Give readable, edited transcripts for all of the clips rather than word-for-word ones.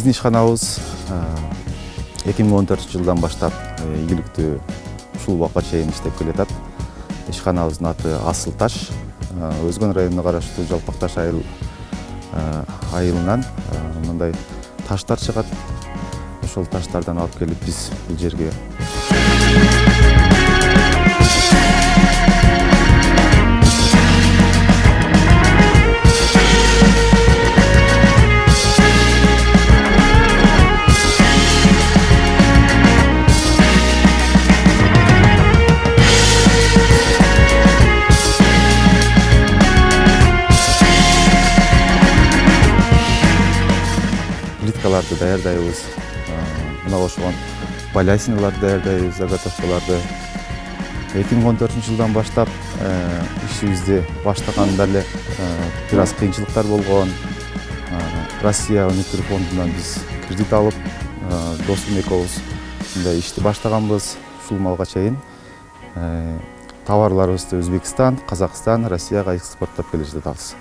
Биздин ишканабыз 2014 жылдан баштап ийгиликтүү ушул убакка чейин иштеп келатат. Ишканабыздын аты Асыл таш. Өзгөн районуна караштуу Жалпакташ айылынан мындай таштар чыгат. Ошол таштардан алып келип биз бул жерге плиткаларды даярдайбыз. Мына ошогон балясиналарды даярдайбыз, заготовкаларды. 2014 жылдан баштап ишибизди баштаганда эле бир аз кыйынчылыктар болгон. Россия өнөктүрүү фондунан биз кредит алып, досум экөөбүз мындай ишти баштаганбыз. Ушул малга чейин товарларыбызды Өзбекстан, Казакстан, Россияга экспорттоп келе жатабыз.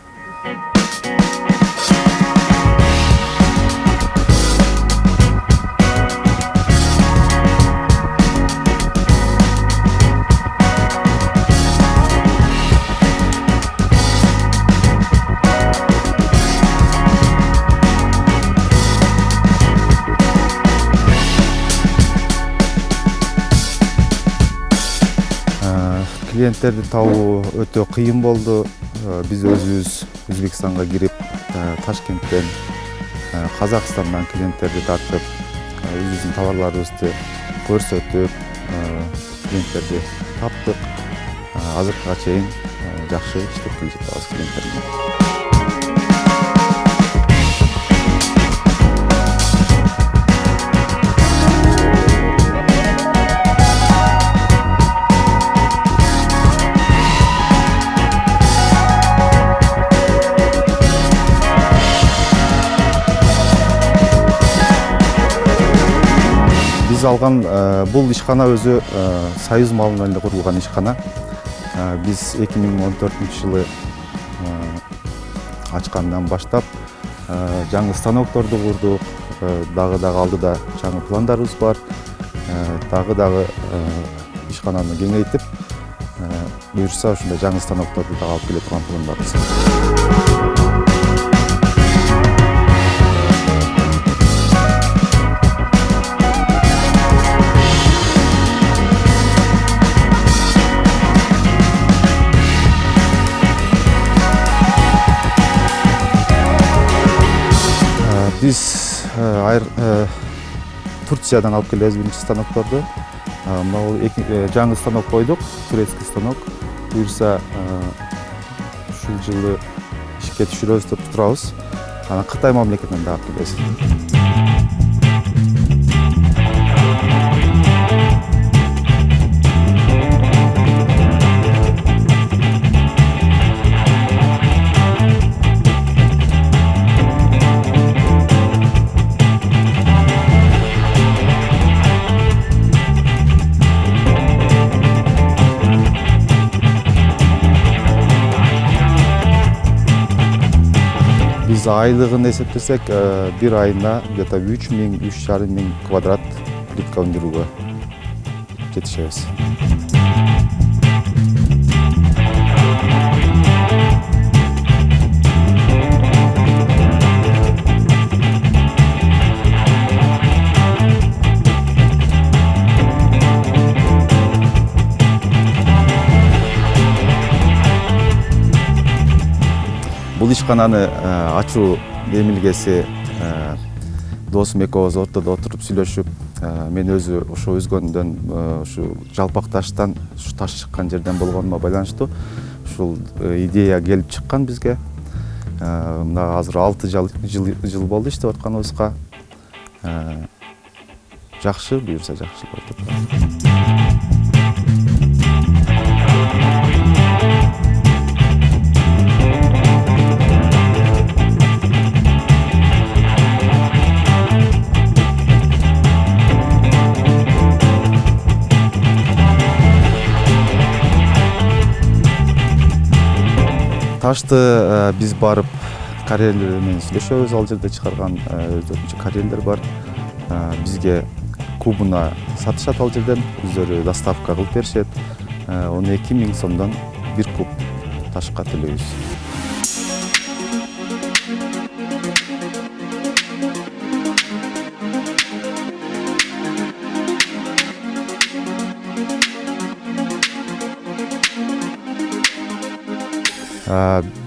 Клиенттерди табуу өтө кыйын болду. Биз өзүбүз Өзбекстанга кирип, Ташкенттен, Казакстандан клиенттерди тартып, өзүбүздүн товарларыбызды көрсөтүп, клиенттерди таптык. Азыркыга чейин жакшы иштеп келе жатабыз клиенттерге. Биз алган бул ишкана өзү Союз малынан эле курулган ишкана. Биз 2014 жылы ачкандан баштап жаңы станокторду курдук. Дагы алдыда жаңы пландарыбыз бар. Дагы ишкананы кеңейтип, буюрса ушундай жаңы станокторду дагы алып келе турган пландарыбыз. Биз Турциядан алып келебиз биринчи станокторду. Жаңы станок койдук, турецкий станок. Буюрса ушул жылы ишке түшүрөбүз деп турабыз. Анан Кытай мамлекетинен да алып келебиз. Biz айлыгын эсептесек, бир айына где-то 3,000–3,500 квадрат плитка өндүрүүгө жетишебиз. Бул ишкананы ачуу демилгеси досум экөөбүз ортодо отуруп сүйлөшүп, мен өзү ошо өзгөндөн ушу Жалпакташтан ушу таш чыккан жерден болгонума байланыштуу ушул идея келип чыккан бизге. Мына азыр 6 жыл болду иштеп атканыбызга. Жакшы, буюрса жакшы болуп атат. Ташты биз барып карьерлер менен сүйлөшөбүз, ал жерде чыгарган өздөрүнчө карьерлер бар. Бизге кубуна сатышат, ал жерден өздөрү доставка кылып беришет. 12 000 сомдон 1 куб ташка төлөйбүз.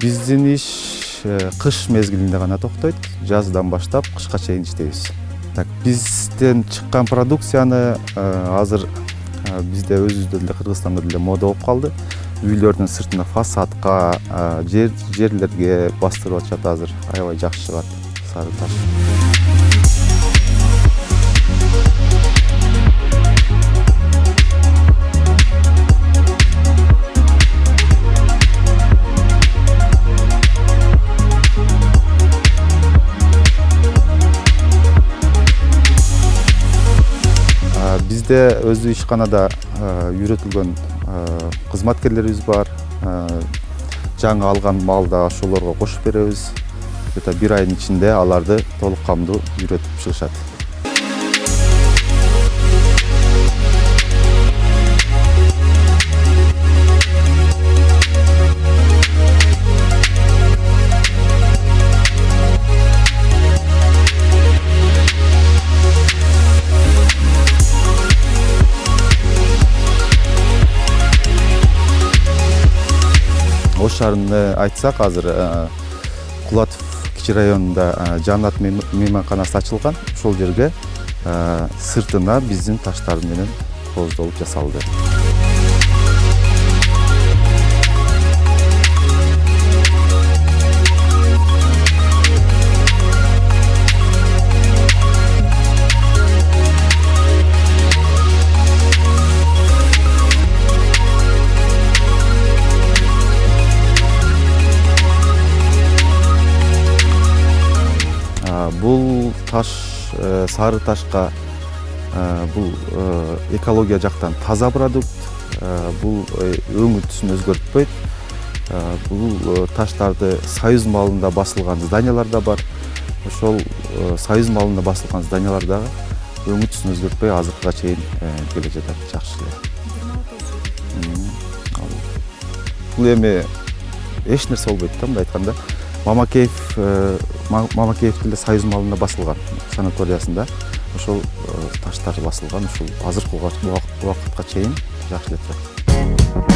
Биздин иш кыш мезгилинде гана токтойт. Жаздан баштап кышка чейин иштейбиз. Бизден чыккан продукцияны азыр бизде өзүбүздө деле Кыргызстанда деле мода болуп калды. Үйлөрдүн сыртына фасадка, жерлерге бастырып атышат азыр. Аябай жакшы чыгат сары таш. Бизде өзү ишканада үйрөтүлгөн кызматкерлерибиз бар. Жаңы алган малды ошолорго кошуп беребиз. Где-то 1 айдын ичинде аларды толук камдуу үйрөтүп чыгышат. Ош шаарында айтсак, азыр Кулатов кичи районунда Жанат мейманканасы ачылган. Ошол жерге сыртына биздин таштар менен кооздолуп жасалды. Бул таш, сары ташка бул экология жактан таза продукт. Бул өңү түсүн өзгөртпөйт. Бул таштарды Союз малында басылган зданиялар да бар. Ошол Союз малында басылган зданиялар дагы өңү түсүн өзгөртпөй азыркыга чейин келе жатат жакшы эле. Бул эми эч нерсе болбойт да, мындай айтканда. Мамакеев деле Союз малында басылган санаториясында. Ошол таштар басылган, ушул азыркы убакытка чейин жакшы эле турат.